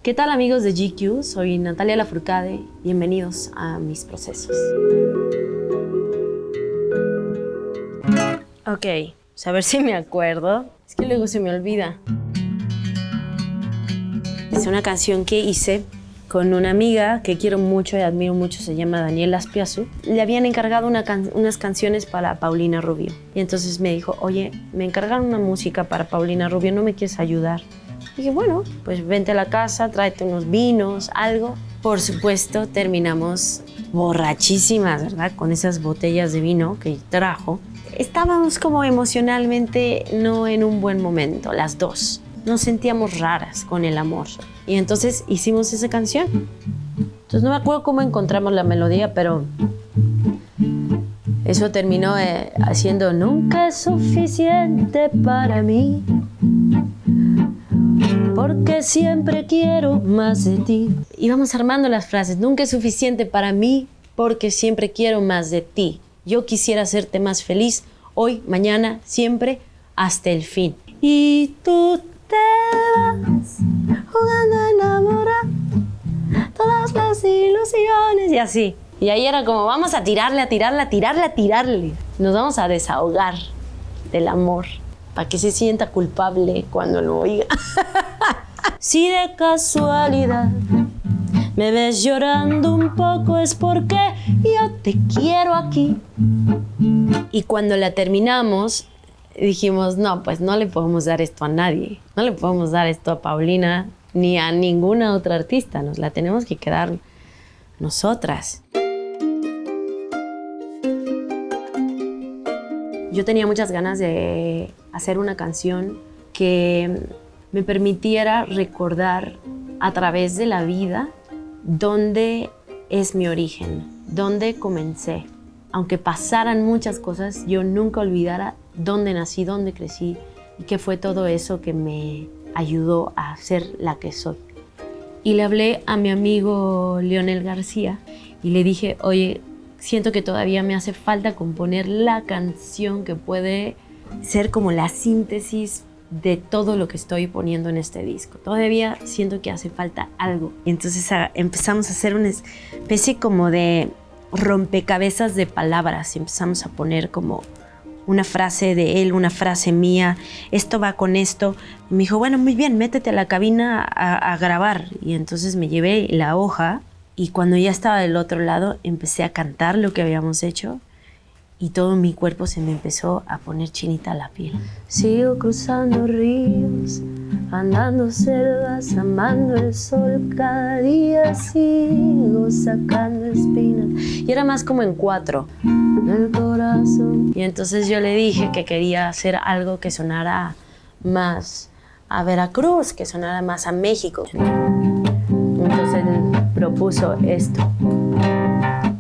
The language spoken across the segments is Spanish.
¿Qué tal, amigos de GQ? Soy Natalia Lafourcade. Bienvenidos a Mis Procesos. Ok, a ver si me acuerdo. Es que luego se me olvida. Es una canción que hice con una amiga que quiero mucho y admiro mucho, se llama Daniela Aspiazu. Le habían encargado unas canciones para Paulina Rubio. Y entonces me dijo, oye, me encargaron una música para Paulina Rubio, ¿no me quieres ayudar? Y dije, bueno, pues vente a la casa, tráete unos vinos, algo. Por supuesto, terminamos borrachísimas, ¿verdad? Con esas botellas de vino que trajo. Estábamos como emocionalmente no en un buen momento, las dos. Nos sentíamos raras con el amor. Y entonces hicimos esa canción. Entonces no me acuerdo cómo encontramos la melodía, pero eso terminó haciendo nunca es suficiente para mí, porque siempre quiero más de ti. Íbamos armando las frases. Nunca es suficiente para mí, porque siempre quiero más de ti. Yo quisiera hacerte más feliz hoy, mañana, siempre, hasta el fin. Y tú te vas jugando a enamorar todas las ilusiones y así. Y ahí era como, vamos a tirarle. Nos vamos a desahogar del amor para que se sienta culpable cuando lo oiga. Si de casualidad me ves llorando un poco es porque yo te quiero aquí. Y cuando la terminamos, dijimos, no, pues no le podemos dar esto a nadie. No le podemos dar esto a Paulina ni a ninguna otra artista. Nos la tenemos que quedar nosotras. Yo tenía muchas ganas de hacer una canción que me permitiera recordar a través de la vida dónde es mi origen, dónde comencé. Aunque pasaran muchas cosas, yo nunca olvidara dónde nací, dónde crecí y qué fue todo eso que me ayudó a ser la que soy. Y le hablé a mi amigo Leonel García y le dije, oye, siento que todavía me hace falta componer la canción que puede ser como la síntesis de todo lo que estoy poniendo en este disco. Todavía siento que hace falta algo. Y entonces empezamos a hacer una especie como de rompecabezas de palabras y empezamos a poner como una frase de él, una frase mía, esto va con esto. Y me dijo, bueno, muy bien, métete a la cabina a grabar. Y entonces me llevé la hoja y cuando ya estaba del otro lado empecé a cantar lo que habíamos hecho y todo mi cuerpo se me empezó a poner chinita la piel. Sigo cruzando ríos, andando selvas, amando el sol, cada día sigo sacando espinas. Y era más como en 4, del corazón. Y entonces yo le dije que quería hacer algo que sonara más a Veracruz, que sonara más a México. Entonces él propuso esto.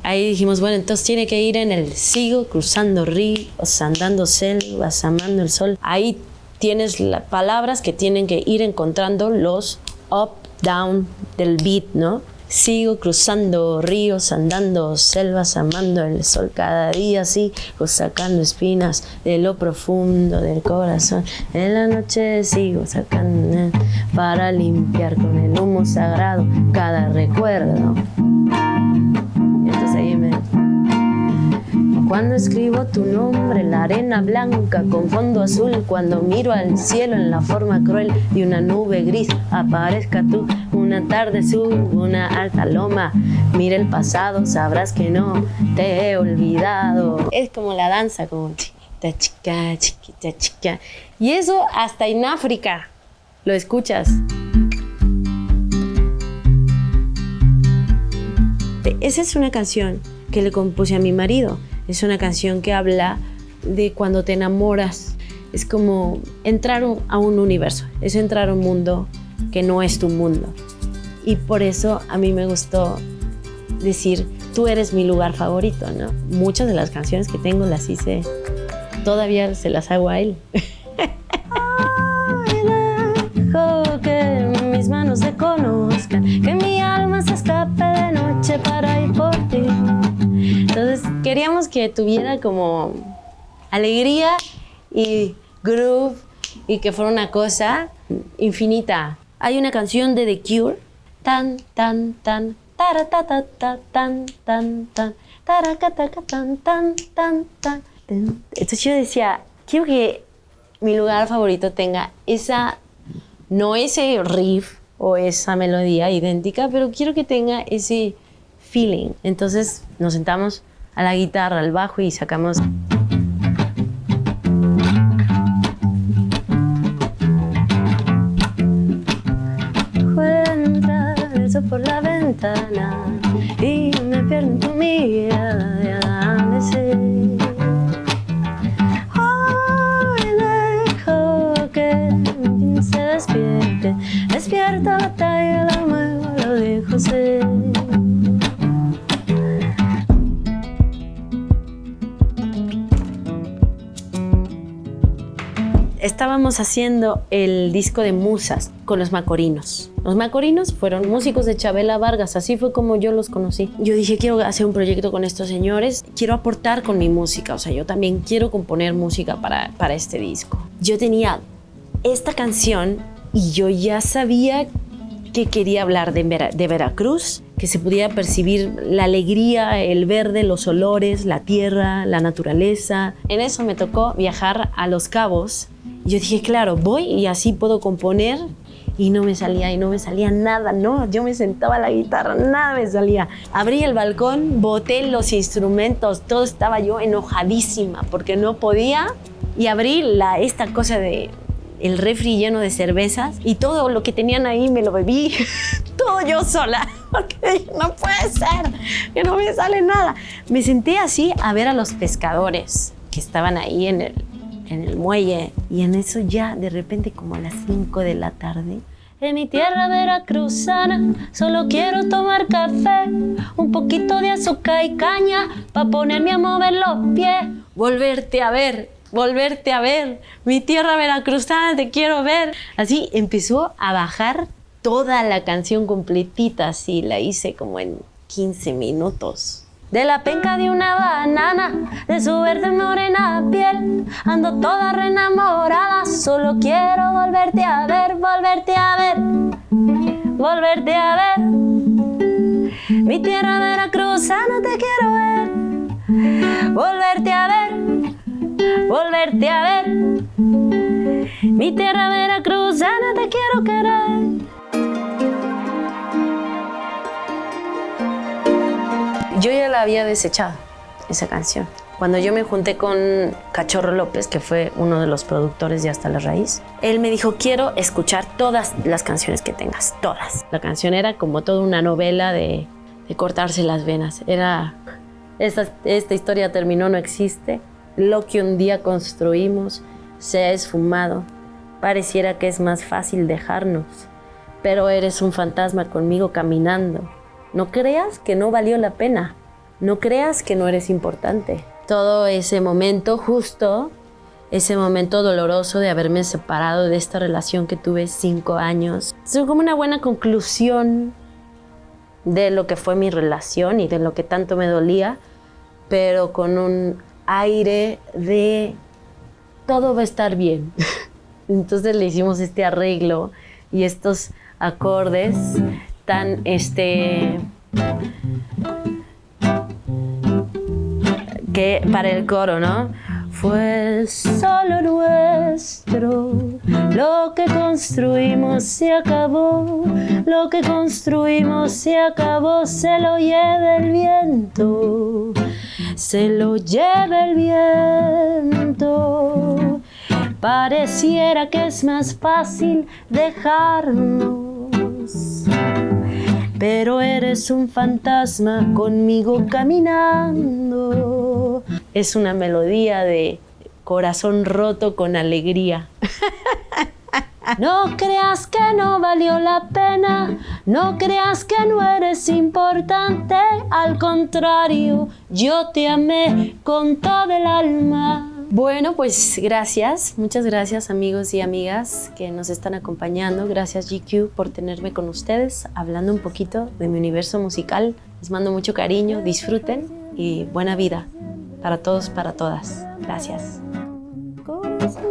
Ahí dijimos, bueno, entonces tiene que ir en el sigo cruzando ríos, andando selvas, amando el sol. Ahí tienes las palabras que tienen que ir encontrando los up, down del beat, ¿no? Sigo cruzando ríos, andando selvas, amando el sol, cada día sigo sacando espinas de lo profundo del corazón. En la noche sigo sacando para limpiar con el humo sagrado cada recuerdo. Y entonces ahí cuando escribo tu nombre, la arena blanca con fondo azul, cuando miro al cielo en la forma cruel de una nube gris, aparezca tú, una tarde sur, una alta loma, mira el pasado, sabrás que no te he olvidado. Es como la danza, como chiquita, chica, chiquita, chica. Y eso hasta en África lo escuchas. Esa es una canción que le compuse a mi marido. Es una canción que habla de cuando te enamoras. Es como entrar a un universo. Es entrar a un mundo que no es tu mundo. Y por eso a mí me gustó decir, tú eres mi lugar favorito, ¿no? Muchas de las canciones que tengo las hice, todavía se las hago a él. Dejo que mis manos se conozcan, que mi alma se escape de noche para ir por ti. Entonces queríamos que tuviera como alegría y groove y que fuera una cosa infinita. Hay una canción de The Cure tan, tan, tan, taratatata, tan, tan, tan, taracataca, tan, tan, tan, tan. Entonces yo decía, quiero que mi lugar favorito tenga esa, no ese riff o esa melodía idéntica, pero quiero que tenga ese feeling. Entonces nos sentamos a la guitarra, al bajo y sacamos... por la ventana y me pierdo en tu mirada de ser. Hoy dejo que se despierte, despierta la talla, la muevo, lo dejo ser. Estábamos haciendo el disco de Musas con los Macorinos. Los Macorinos fueron músicos de Chabela Vargas, así fue como yo los conocí. Yo dije, quiero hacer un proyecto con estos señores, quiero aportar con mi música, o sea, yo también quiero componer música para este disco. Yo tenía esta canción y yo ya sabía que quería hablar de Veracruz, que se pudiera percibir la alegría, el verde, los olores, la tierra, la naturaleza. En eso me tocó viajar a Los Cabos. Yo dije, claro, voy y así puedo componer, y no me salía nada, no, yo me sentaba a la guitarra, nada me salía. Abrí el balcón, boté los instrumentos, todo estaba yo enojadísima porque no podía, y abrí esta cosa de el refri lleno de cervezas y todo lo que tenían ahí me lo bebí, todo yo sola, porque dije, no puede ser, que no me sale nada. Me senté así a ver a los pescadores que estaban ahí en el muelle, y en eso ya de repente como a las 5 de la tarde, en mi tierra veracruzana solo quiero tomar café, un poquito de azúcar y caña pa' ponerme a mover los pies, volverte a ver, mi tierra veracruzana te quiero ver. Así empezó a bajar toda la canción completita, así la hice como en 15 minutos. De la penca de una banana, de su verde morena piel, ando toda reenamorada, solo quiero volverte a ver, volverte a ver, volverte a ver. Mi tierra veracruzana te quiero ver, volverte a ver, volverte a ver. Mi tierra veracruzana te quiero querer. Yo ya la había desechado, esa canción. Cuando yo me junté con Cachorro López, que fue uno de los productores de Hasta la Raíz, él me dijo, quiero escuchar todas las canciones que tengas, todas. La canción era como toda una novela de cortarse las venas. Era, esta historia terminó, no existe. Lo que un día construimos se ha esfumado. Pareciera que es más fácil dejarnos, pero eres un fantasma conmigo caminando. No creas que no valió la pena, no creas que no eres importante. Todo ese momento justo, ese momento doloroso de haberme separado de esta relación que tuve 5 años, es como una buena conclusión de lo que fue mi relación y de lo que tanto me dolía, pero con un aire de todo va a estar bien. Entonces le hicimos este arreglo y estos acordes tan que para el coro, ¿no? Fue solo nuestro, lo que construimos se acabó, lo que construimos se acabó, se lo lleva el viento, se lo lleva el viento. Pareciera que es más fácil dejarnos, pero eres un fantasma conmigo caminando. Es una melodía de corazón roto con alegría. No creas que no valió la pena, no creas que no eres importante, al contrario, yo te amé con todo el alma. Bueno, pues gracias, muchas gracias amigos y amigas que nos están acompañando. Gracias GQ por tenerme con ustedes, hablando un poquito de mi universo musical. Les mando mucho cariño, disfruten y buena vida para todos, para todas. Gracias. Corazón